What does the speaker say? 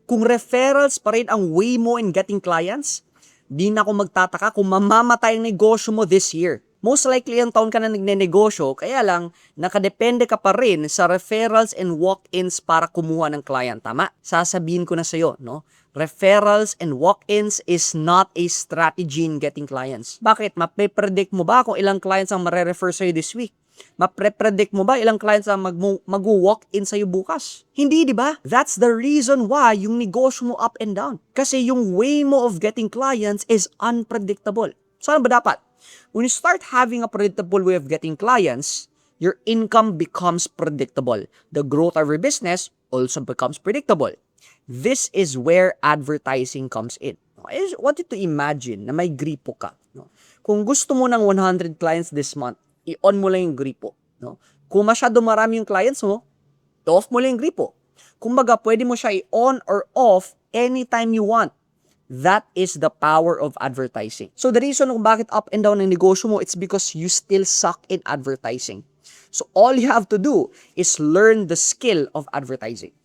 Kung referrals pa rin ang way mo in getting clients, di na ako magtataka kung mamamatay ang negosyo mo this year. Most likely, ang taon ka na nagnenegosyo, kaya lang, nakadepende ka pa rin sa referrals and walk-ins para kumuha ng client. Tama? Sasabihin ko na sa'yo, no? Referrals and walk-ins is not a strategy in getting clients. Bakit? Mape-predict mo ba kung ilang clients ang mare-refer sa'yo this week? Mape-predict mo ba ilang clients ang mag-walk-in sa'yo bukas? Hindi, di ba? That's the reason why yung negosyo mo up and down. Kasi yung way mo of getting clients is unpredictable. So ano ba dapat? When you start having a predictable way of getting clients, your income becomes predictable. The growth of your business also becomes predictable. This is where advertising comes in. I just want you to imagine na may gripo ka. No? Kung gusto mo ng 100 clients this month, i-on mo lang yung gripo. No? Kung masyado marami yung clients mo, i-off mo lang yung gripo. Kumbaga, pwede mo siya i-on or off anytime you want. That is the power of advertising. So the reason kung bakit up and down ang negosyo mo, it's because you still suck in advertising. So all you have to do is learn the skill of advertising.